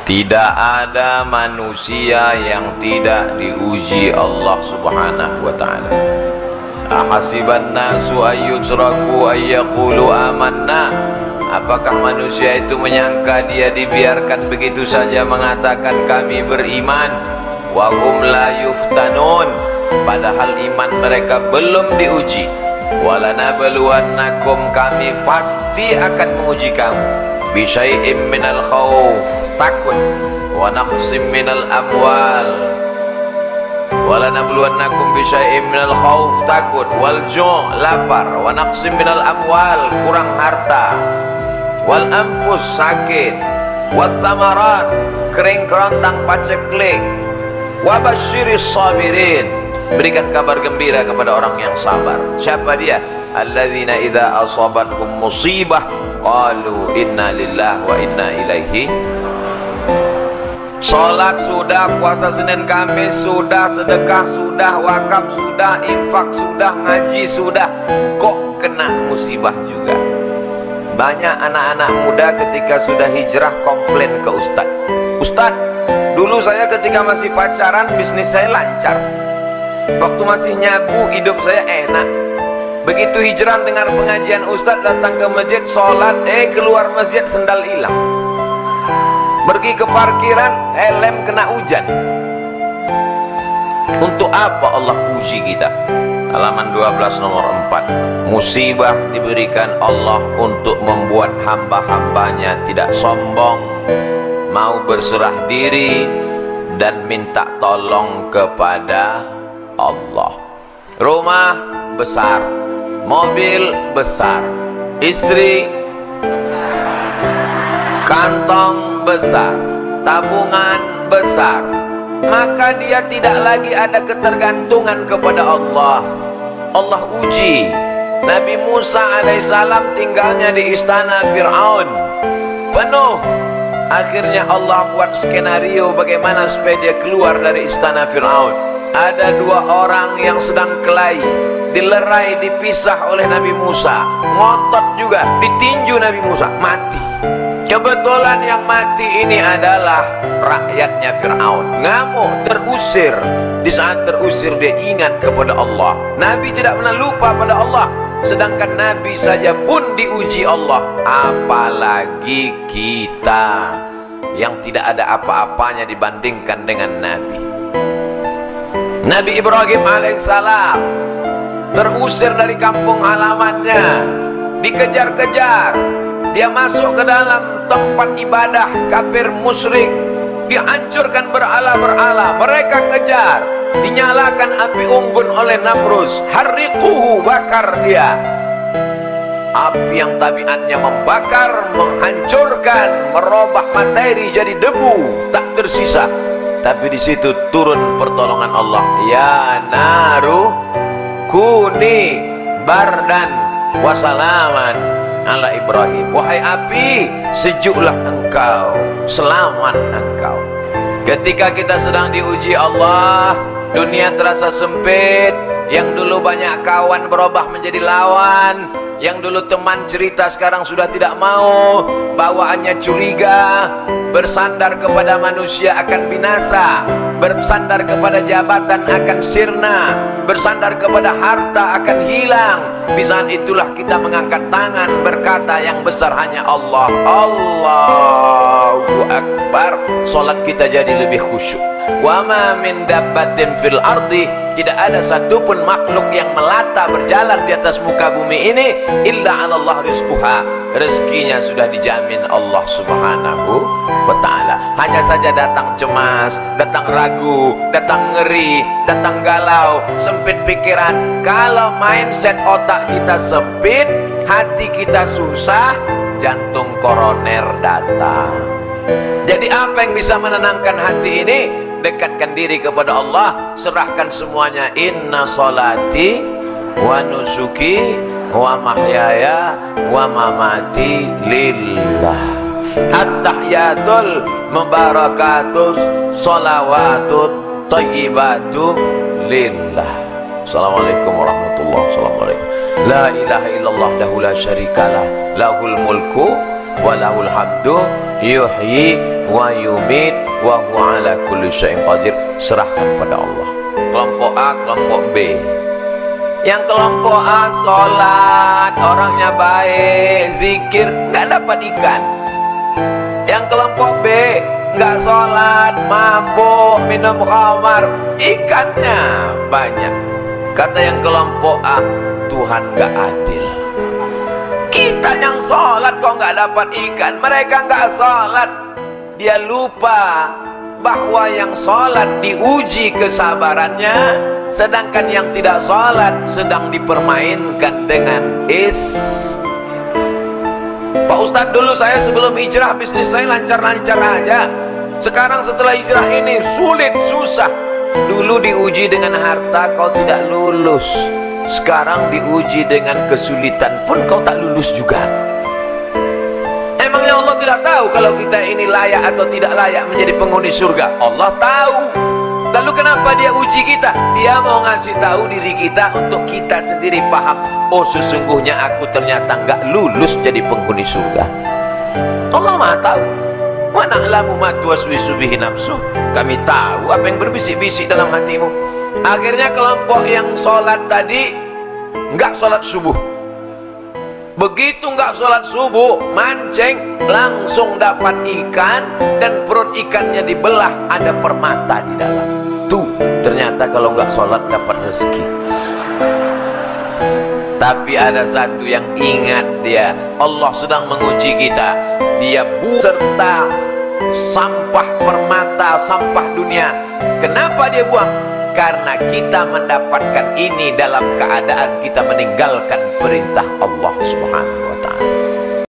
Tidak ada manusia yang tidak diuji Allah Subhanahu wa ta'ala. Ahasiban nasu ayyutraku ayyaqulu amanna. Apakah manusia itu menyangka dia dibiarkan begitu saja mengatakan kami beriman, wa hum la yuftanun, padahal iman mereka belum diuji. Walanabluwannakum, kami pasti akan menguji kamu, bisyai'im minal khauf, takut, wa naqsim minal amwal. Walanabluwannakum bisyai'im minal khauf, takut, wal ju', lapar, wa naqsim minal amwal, kurang harta, wal anfus, sakit, was samarat, kering kerontang paceklik, wa basyiris sabirin, berikan kabar gembira kepada orang yang sabar. Siapa dia? Alladzina idza asabathum musibah qalu inna lillahi wa inna ilaihi. Salat sudah, puasa Senin Kamis sudah, sedekah sudah, wakaf sudah, infak sudah, ngaji sudah, kok kena musibah juga. Banyak anak-anak muda ketika sudah hijrah komplain ke ustadz. Ustadz, dulu saya ketika masih pacaran bisnis saya lancar, waktu masih nyabu hidup saya enak. Begitu hijrah dengar pengajian ustadz, datang ke masjid, sholat, keluar masjid sendal hilang. Pergi ke parkiran, helm kena hujan. Untuk apa Allah uji kita? Halaman 12 nomor 4. Musibah diberikan Allah untuk membuat hamba-hambanya tidak sombong, mau berserah diri dan minta tolong kepada Allah. Rumah besar, mobil besar, istri, kantong besar, tabungan besar, maka dia tidak lagi ada ketergantungan kepada Allah. Allah uji. Nabi Musa alaihissalam tinggalnya di istana Fir'aun, penuh. Akhirnya Allah buat skenario bagaimana supaya dia keluar dari istana Fir'aun. Ada dua orang yang sedang kelahi, dilerai, dipisah oleh Nabi Musa, ngotot juga, ditinju Nabi Musa, mati. Kebetulan yang mati ini adalah rakyatnya Fir'aun. Ngamuk, terusir. Di saat terusir dia ingat kepada Allah. Nabi tidak pernah lupa pada Allah. Sedangkan Nabi saja pun diuji Allah, apalagi kita yang tidak ada apa-apanya dibandingkan dengan Nabi. Nabi Ibrahim alaihissalam terusir dari kampung halamannya, dikejar-kejar. Dia masuk ke dalam tempat ibadah kafir musyrik, dihancurkan berhala-berhala, mereka kejar, dinyalakan api unggun oleh Namrus, harriquhu, bakar dia. Api yang tabiatnya membakar, menghancurkan, merubah materi jadi debu, tak tersisa. Tapi di situ turun pertolongan Allah. Ya naru kuni bardan wasalaman ala Ibrahim. Wahai api, sejuklah engkau, selamat engkau. Ketika kita sedang diuji Allah, dunia terasa sempit. Yang dulu banyak kawan berubah menjadi lawan. Yang dulu teman cerita sekarang sudah tidak mau. Bawaannya curiga. Bersandar kepada manusia akan binasa, bersandar kepada jabatan akan sirna, bersandar kepada harta akan hilang. Di saat itulah kita mengangkat tangan berkata yang besar hanya Allah. Allahu Akbar. Salat kita jadi lebih khusyuk. Wa ma min dabbatin fil ardi, tidak ada satupun makhluk yang melata berjalan di atas muka bumi ini illa 'ala Allah rizquha. Rezekinya sudah dijamin Allah Subhanahu wa ta'ala. Hanya saja datang cemas, datang ragu, datang ngeri, datang galau, sempit pikiran. Kalau mindset otak kita sempit, hati kita susah, jantung koroner datang. Jadi apa yang bisa menenangkan hati ini? Dekatkan diri kepada Allah, serahkan semuanya. Inna salati wa nusuki wa mahyaya wa mamati lillah. At-tahiyatul mubarakatus salawatut tayyibatu lillah. Assalamualaikum warahmatullahi wabarakatuh. La ilaha illallah lahu la syarikalah, lahul mulku walahul hamdu yuhyi wa yumit wa huwa ala kulli syai'in qadir. Serahkan pada Allah. Kelompok A, kelompok B. Yang kelompok A sholat, orangnya baik, zikir, nggak dapat ikan. Yang kelompok B nggak sholat, mabuk, minum khamar, ikannya banyak. Kata yang kelompok A, Tuhan nggak adil. Kita yang sholat kok nggak dapat ikan, mereka nggak sholat. Dia lupa bahwa yang sholat diuji kesabarannya, sedangkan yang tidak sholat sedang dipermainkan dengan Pak Ustadz, dulu saya sebelum hijrah bisnis saya lancar-lancar aja. Sekarang setelah hijrah ini sulit, susah. Dulu diuji dengan harta, kau tidak lulus. Sekarang diuji dengan kesulitan pun kau tak lulus juga. Emangnya Allah tidak tahu kalau kita ini layak atau tidak layak menjadi penghuni surga? Allah tahu. Lalu kenapa dia uji kita? Dia mau ngasih tahu diri kita untuk kita sendiri paham. Oh, sesungguhnya aku ternyata nggak lulus jadi penghuni surga. Allah Maha tahu. Wa na'lamu ma tuwaswisu bihi nafsuh. Kami tahu apa yang berbisik-bisik dalam hatimu. Akhirnya kelompok yang sholat tadi nggak sholat subuh. Begitu nggak sholat subuh, mancing, langsung dapat ikan, dan perut ikannya dibelah, ada permata di dalam. Tuh, ternyata kalau nggak sholat dapat rezeki. Tapi ada satu yang ingat dia, Allah sedang menguji kita. Dia serta sampah permata, sampah dunia. Kenapa dia buang? Karena kita mendapatkan ini dalam keadaan kita meninggalkan perintah Allah Subhanahu wa ta'ala.